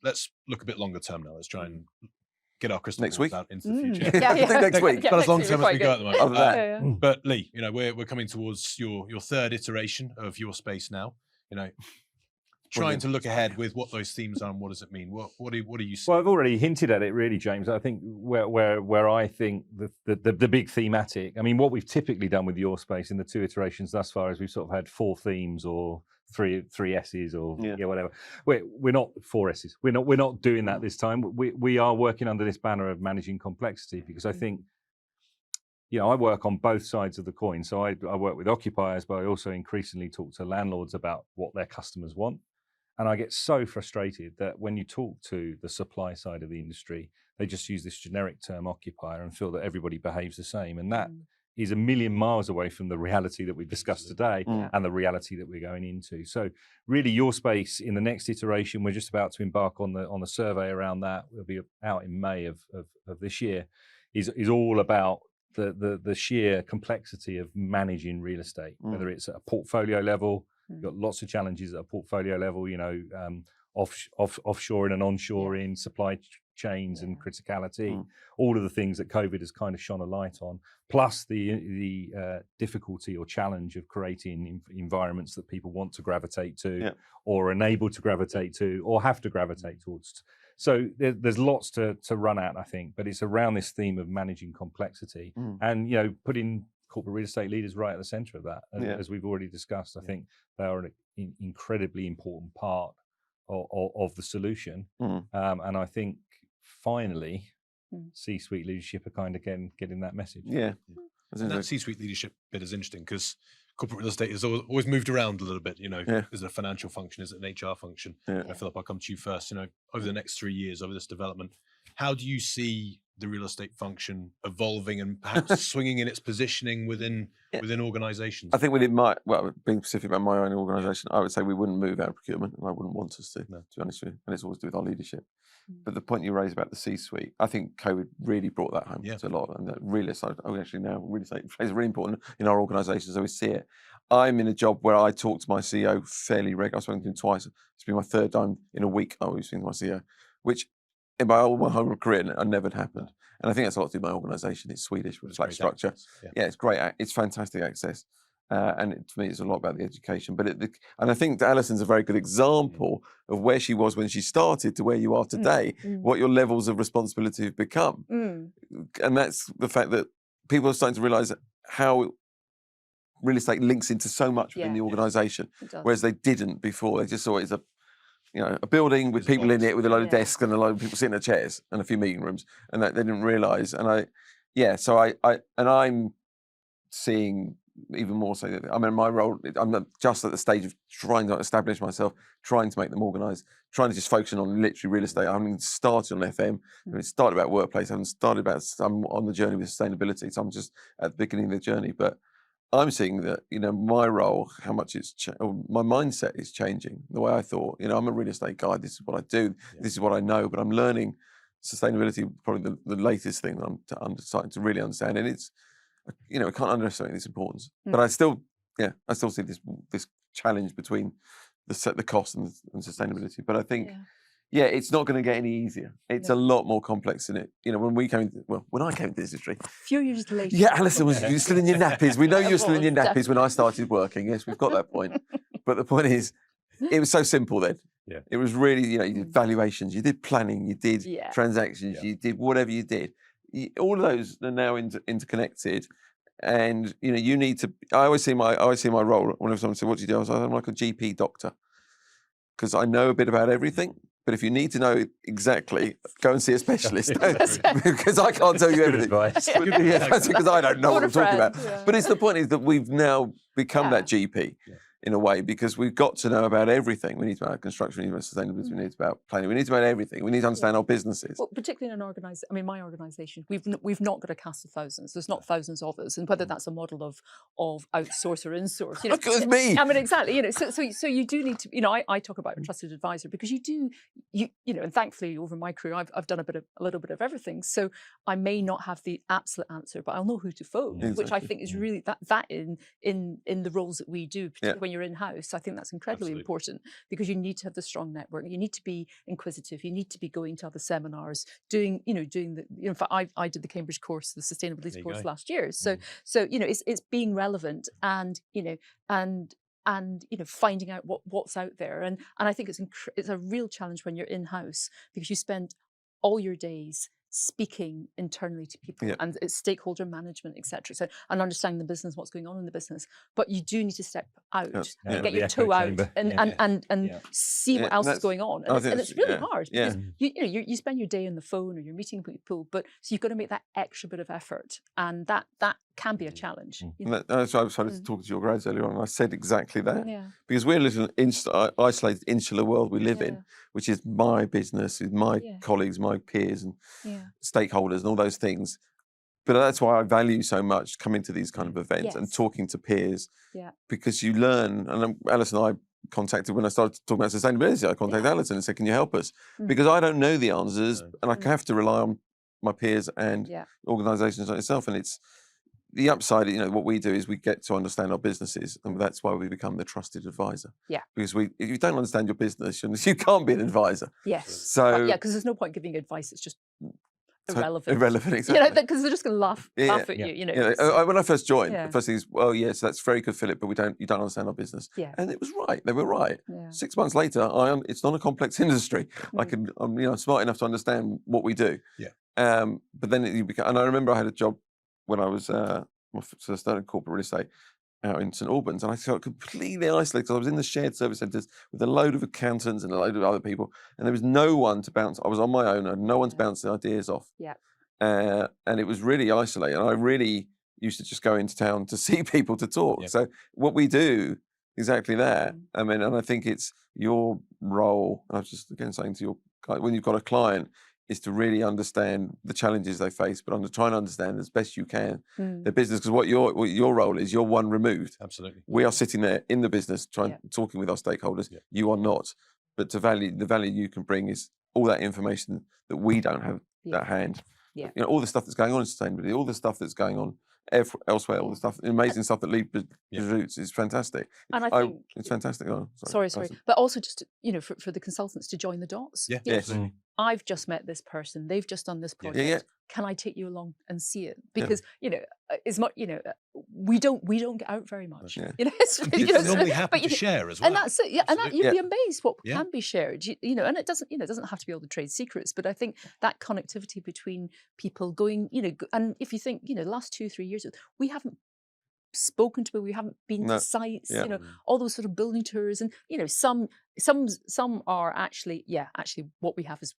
let's look a bit longer term now. Let's try and get our crystal Next balls week? out into the future. I think next week. But as long term as we go at the moment. Other than that. But Lee, we're coming towards your third iteration of your space now. Trying to look ahead with what those themes are and what does it mean? What do you see? Well, I've already hinted at it, really, James. I think where I think the big thematic. I mean, what we've typically done with your space in the 2 iterations thus far is we've sort of had 4 themes or three S's or whatever. We're not 4 S's. We're not doing that this time. We are working under this banner of managing complexity, because I think, I work on both sides of the coin. So I work with occupiers, but I also increasingly talk to landlords about what their customers want. And I get so frustrated that when you talk to the supply side of the industry, they just use this generic term occupier and feel that everybody behaves the same. And that is a million miles away from the reality that we've discussed today and the reality that we're going into. So really, your space in the next iteration, we're just about to embark on the survey around that. We'll be out in May of this year, is all about the sheer complexity of managing real estate, whether it's at a portfolio level. You've got lots of challenges at a portfolio level, offshoring and onshoring, supply chains and criticality, all of the things that COVID has kind of shone a light on, plus the difficulty or challenge of creating environments that people want to gravitate to or are unable to gravitate to or have to gravitate towards. So there's lots to run at, I think, but it's around this theme of managing complexity and, putting corporate real estate leaders right at the center of that. As we've already discussed, I think they are an incredibly important part of the solution. And I think finally, C-suite leadership are kind of getting that message. And that C-suite leadership bit is interesting because corporate real estate has always moved around a little bit. Is it a financial function? Is it an HR function? Philip, I'll come to you first. Over the next 3 years, over this development, how do you see the real estate function evolving and perhaps swinging in its positioning within organisations? I think being specific about my own organisation, I would say we wouldn't move out of procurement, and I wouldn't want us to be honest with you. And it's always to do with our leadership. But the point you raised about the C-suite, I think COVID really brought that home to a lot. And that real estate, real estate plays really important in our organisations, so we see it. I'm in a job where I talk to my CEO fairly regularly. I've spoken to him twice. It's been my 3rd time in a week I was speaking to my CEO, which in my whole career, it never happened. And I think that's a lot to do with my organisation. It's Swedish with flat structure. It's great. It's fantastic access. And to me, it's a lot about the education. But and I think that Alison's a very good example of where she was when she started to where you are today, what your levels of responsibility have become. And that's the fact that people are starting to realise how real estate links into so much within the organisation, whereas they didn't before. They just saw it as a building with people in it with a load of desks and a load of people sitting in chairs and a few meeting rooms, and that they didn't realise. And I'm seeing even more so. I mean, my role, I'm not just at the stage of trying to establish myself, trying to make them organised, trying to just focus on literally real estate. I haven't started on FM. It started about workplace. I haven't started I'm on the journey with sustainability. So I'm just at the beginning of the journey. But I'm seeing that, my role, how much my mindset is changing. The way I thought, I'm a real estate guy. This is what I do. This is what I know. But I'm learning sustainability, probably the latest thing that I'm starting to really understand. And it's, I can't underestimate its importance. But I still see this challenge between the cost and sustainability. But I think, it's not going to get any easier. It's a lot more complex than it. When I came into this industry, a few years later. Yeah, Alison was still in your nappies. We know you were still in your nappies when I started working. Yes, we've got that point. But the point is, it was so simple then. It was really, you did valuations, you did planning, you did transactions, you did whatever you did. All of those are now interconnected, and you need to. I always see my role whenever someone says, "What do you do?" I was like, "I'm like a GP doctor," because I know a bit about everything. But if you need to know exactly, go and see a specialist because I can't tell you everything. Because I don't know what I'm talking about. But the point is that we've now become that GP. In a way, because we've got to know about everything. We need to know about construction, we need to know about sustainability, we need to know about planning, we need to know about everything. We need to understand our businesses. Well, particularly in an organisation, my organisation, we've not got a cast of thousands. There's not thousands of us, and whether that's a model of outsource or insource. Look at me. I mean, exactly. So you do need to. I talk about a trusted advisor because and thankfully over my career I've done a little bit of everything. So I may not have the absolute answer, but I'll know who to phone, which I think is really that in the roles that we do, particularly when you're in-house, I think that's incredibly important, because you need to have the strong network. You need to be inquisitive. You need to be going to other seminars, doing the, in fact, I did the Cambridge course, the sustainability course last year. So, it's being relevant, and, finding out what's out there. And I think it's a real challenge when you're in-house, because you spend all your days speaking internally to people, and it's stakeholder management, etc. So, and understanding the business, what's going on in the business. But you do need to step out, get your toe out, and see what else is going on. And it's really hard, because you spend your day on the phone, or you're meeting people, but so you've got to make that extra bit of effort, and that can be a challenge. That's why I was talking to your grads earlier on, and I said exactly that. Because we're a little isolated, insular world we live in, which is my business, is my colleagues, my peers, and stakeholders, and all those things. But that's why I value so much coming to these kind of events and talking to peers, because you learn. And Alison and I contacted, when I started talking about sustainability, I contacted Alison and said, "Can you help us?" Because I don't know the answers, and I have to rely on my peers and organisations like yourself. And it's the upside, what we do is we get to understand our businesses, and that's why we become the trusted advisor. Because if you don't understand your business, you can't be an advisor. So because there's no point giving advice. It's just irrelevant. Irrelevant, exactly. Because they're just going to laugh at you. When I first joined, the first thing is, well, yes, that's very good, Philip, but you don't understand our business. And it was right. They were right. 6 months later, it's not a complex industry. I'm smart enough to understand what we do. But then you become, and I remember I had a job when I was so I started corporate real estate out in St Albans, and I felt completely isolated, because I was in the shared service centres with a load of accountants and a load of other people, and there was no one to bounce. I was on my own, and no one to bounce the ideas off. And it was really isolating. And I really used to just go into town to see people, to talk. So what we do, exactly that. I mean, and I think it's your role. I was just again saying to when you've got a client, is to really understand the challenges they face, but try and understand as best you can their business. Because what your role is, you're one removed. Absolutely. We are sitting there in the business, talking with our stakeholders. You are not. But the value you can bring is all that information that we don't have at hand. All the stuff that's going on in sustainability, all the stuff that's going on elsewhere, all the stuff, amazing stuff that Lee produces is fantastic. And I think it's fantastic. Oh, sorry, but also just for the consultants to join the dots. Absolutely. I've just met this person. They've just done this project. Can I take you along and see it? Because it's much. We don't get out very much. It's normally happy to share as well. And that's it. And you'd be amazed what can be shared. And it doesn't have to be all the trade secrets. But I think that connectivity between people going, and if you think, the last 2-3 years, we haven't spoken to people, we haven't been to sites, all those sort of building tours, and some are actually what we have is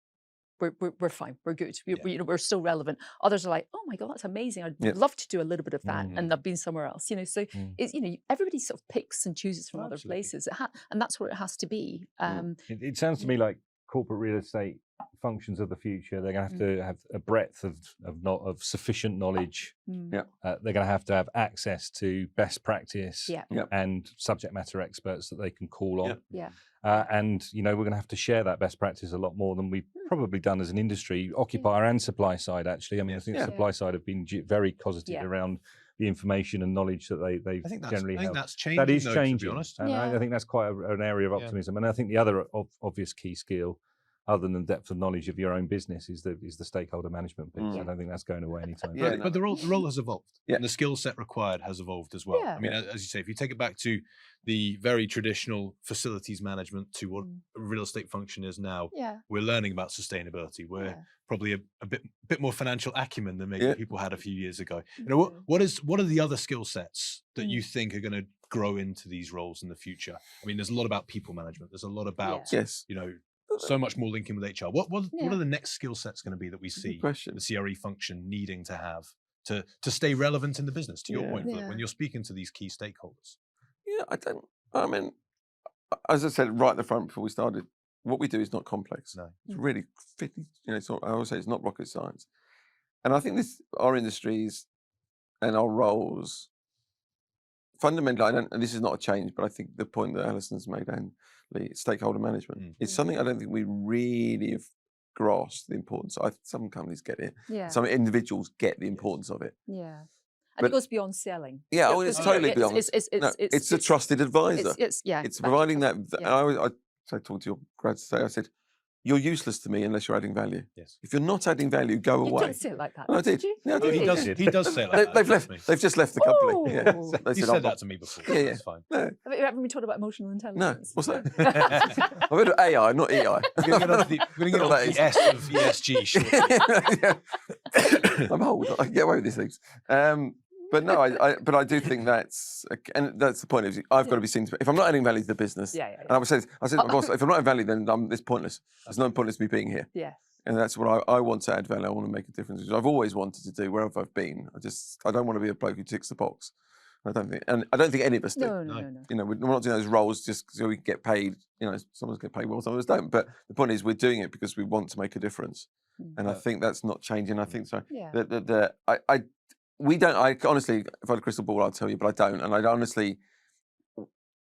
we're fine, we're good, we're still relevant. Others are like, oh my god, that's amazing, I'd love to do a little bit of that, and I've been somewhere else. So it's everybody sort of picks and chooses from other places, and that's what it has to be. It sounds to me like corporate real estate functions of the future, they're going to have a breadth of sufficient knowledge. They're going to have access to best practice and subject matter experts that they can call on. And we're going to have to share that best practice a lot more than we've probably done as an industry, occupier and supply side. Actually, I mean, I think the supply side have been very cosseted around the information and knowledge that they generally have. That's changing. That is though, changing, to be honest. and I think that's quite an area of optimism. And I think the other obvious key skill, other than depth of knowledge of your own business, is the stakeholder management piece. I don't think that's going away anytime soon. But the role has evolved, and the skill set required has evolved as well. I mean, as you say, if you take it back to the very traditional facilities management to what a real estate function is now, we're learning about sustainability. We're probably a bit more financial acumen than maybe people had a few years ago. What are the other skill sets that you think are going to grow into these roles in the future? I mean, there's a lot about people management. There's a lot about so much more linking with HR. What are the next skill sets going to be that we see the CRE function needing to have to stay relevant in the business? To your point, Philip, when you're speaking to these key stakeholders. I mean, as I said right at the front before we started, what we do is not complex. No. It's really fitting. I always say it's not rocket science. And I think our industries and our roles, fundamentally, and this is not a change, but I think the point that Alison's made, and stakeholder management, it's something I don't think we really have grasped the importance of. Some companies get it. Some individuals get the importance of it. And it goes beyond selling. Yeah, it's totally beyond. It's a trusted advisor. It's providing that. I talked to your grads today. I said, you're useless to me unless you're adding value. Yes. If you're not adding value, go away. You didn't say it like that. No, I did. Did you? Yeah, I did. He does say it like that. They've just left the company. Oh. Yeah. They You said that to me before. Yeah, That's fine. No. Haven't we talked about emotional No. intelligence? What's that? I've heard of AI, not EI. We're going to get on the S of ESG shortly. I'm old. I can get away with these things. But no, I do think that's the point. Is I've got to be seen to. If I'm not adding value to the business, and I said to my boss, if I'm not adding value, then it's pointless. There's no pointless me being here. Yeah. And that's what I want to add value. I want to make a difference, which I've always wanted to do wherever I've been. I don't want to be a bloke who ticks the box. I don't think any of us do. No. You know, we're not doing those roles just so we can get paid. You know, some of us get paid well, some of us don't. But the point is, we're doing it because we want to make a difference. And I think that's not changing. I think so. Yeah. We don't. I honestly, if I had a crystal ball, I'd tell you, but I don't. And I honestly,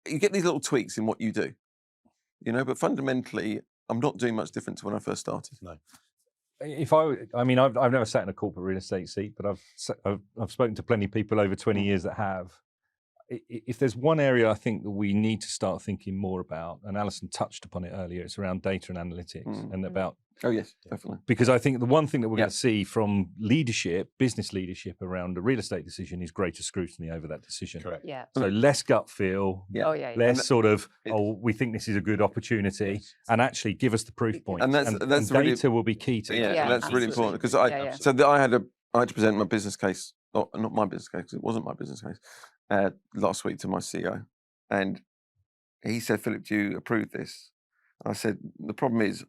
you get these little tweaks in what you do, you know. But fundamentally, I'm not doing much different to when I first started. No. I mean, I've never sat in a corporate real estate seat, but I've spoken to plenty of people over 20 years that have. If there's one area I think that we need to start thinking more about, and Alison touched upon it earlier, it's around data and analytics and about. Oh yes, definitely. Because I think the one thing that we're going to see from leadership, business leadership around a real estate decision is greater scrutiny over that decision. Correct. Yeah. So less gut feel, less sort of, we think this is a a good opportunity, and actually give us the proof points. And that's really, data will be key to that. Yeah, that's really important because I had to present my business case, not my business case, because it wasn't my business case, last week to my CEO, and he said, "Philip, do you approve this?" And I said, "The problem is,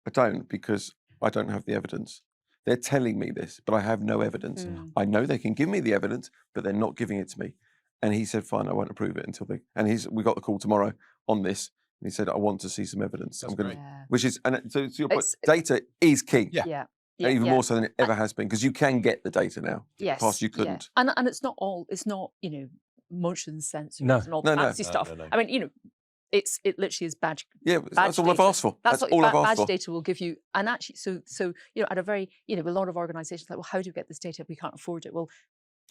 I don't, because I don't have the evidence. They're telling me this, but I have no evidence. I know they can give me the evidence, but they're not giving it to me." And he said, "Fine, I won't approve it until they." And we got the call tomorrow on this, and he said, "I want to see some evidence." That's I'm going great. which is, and so to your point, data is key. Yeah. Even more so than it ever has been, because you can get the data now. Yes. Past you couldn't. And it's not motion sensors and all fancy stuff. No. I mean, it literally is badge. Yeah, that's all I've asked for. That's all I've asked for. Badge data will give you, and actually, so at a very, a lot of organisations like, well, how do we get this data? We can't afford it. Well,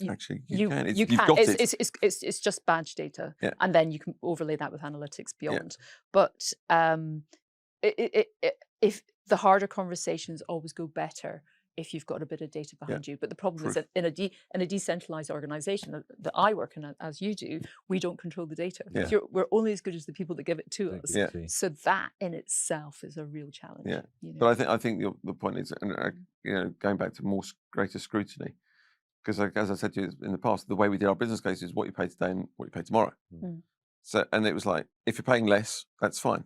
actually, you can. You've can. got it. It's just badge data, and then you can overlay that with analytics beyond. But if the harder conversations always go better if you've got a bit of data behind you. But the problem is that in a decentralized organization that I work in, as you do, we don't control the data. We're only as good as the people that give it to us. So that in itself is a real challenge. But I think the point is, going back to greater scrutiny, because as I said to you in the past, the way we did our business case is what you pay today and what you pay tomorrow. So, and it was like, if you're paying less, that's fine.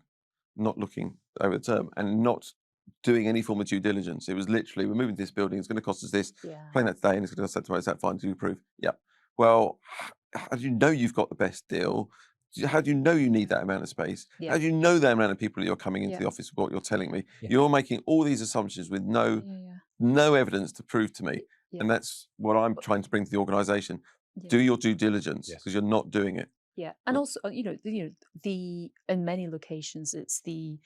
Not looking over the term and not doing any form of due diligence. It was literally, we're moving to this building, it's going to cost us this, paying that today, and it's going to cost that tomorrow. Is that fine? Do you approve? Yeah. Well, how do you know you've got the best deal? How do you know you need that amount of space? How do you know the amount of people that you're coming into the office with what you're telling me? You're making all these assumptions with no evidence to prove to me. And that's what I'm trying to bring to the organisation. Do your due diligence, because you're not doing it. Yeah, and also, in many locations, it's the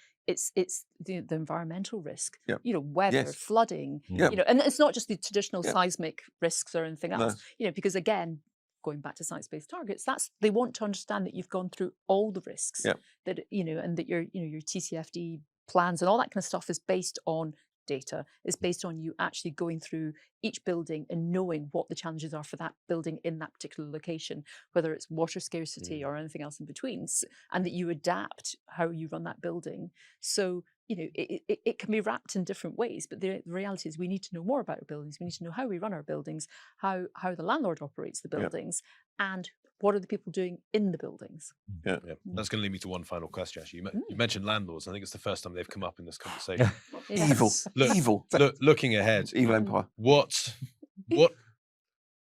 environmental risk. Weather, flooding. And it's not just the traditional seismic risks or anything else. Because again, going back to science-based targets, they want to understand that you've gone through all the risks. That and that your TCFD plans and all that kind of stuff is based on data, is based on you actually going through each building and knowing what the challenges are for that building in that particular location, whether it's water scarcity or anything else in between, and that you adapt how you run that building. So it can be wrapped in different ways, but the reality is we need to know more about our buildings. We need to know how we run our buildings, how the landlord operates the buildings, and what are the people doing in the buildings. That's going to lead me to one final question. Actually, you mentioned landlords. I think it's the first time they've come up in this conversation. Evil. Looking ahead, evil empire. What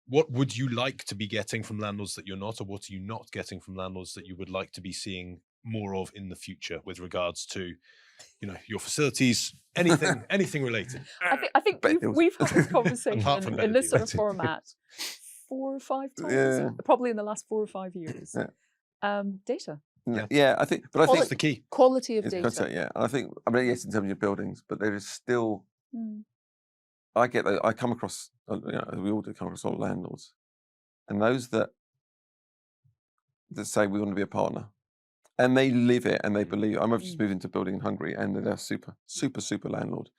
would you like to be getting from landlords that you're not, or what are you not getting from landlords that you would like to be seeing more of in the future with regards to, your facilities, anything related? I think we've had this conversation in this sort of format 4 or 5 times, probably in the last 4 or 5 years. Data. I think, but I think it's the key. Quality of data. Content, I think, yes, in terms of your buildings, but there is still. I get that. I come across, we all do come across a lot of landlords, And those that say we want to be a partner, and they live it and they believe. I'm just moving to a building in Hungary, and they're a super landlord.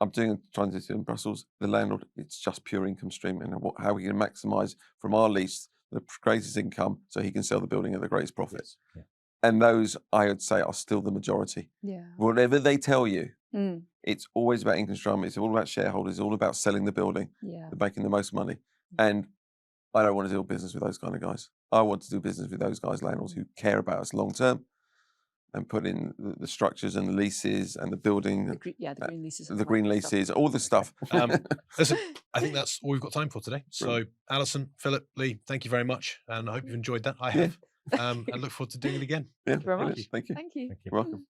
I'm trying to do in Brussels. The landlord, it's just pure income stream, and how we can maximise from our lease the greatest income, so he can sell the building at the greatest profit. Yeah. And those, I would say, are still the majority. Yeah. Whatever they tell you, it's always about income stream. It's all about shareholders. It's all about selling the building. Yeah. They're making the most money. And I don't want to do business with those kind of guys. I want to do business with those guys, landlords, who care about us long term and put in the structures and the leases and the building. The green leases. The green leases, all the stuff. Listen, I think that's all we've got time for today. So, Alison, Philip, Lee, thank you very much. And I hope you've enjoyed that. I have. And look forward to doing it again. Yeah, Thank you very much. Thank you. Thank you. You're welcome.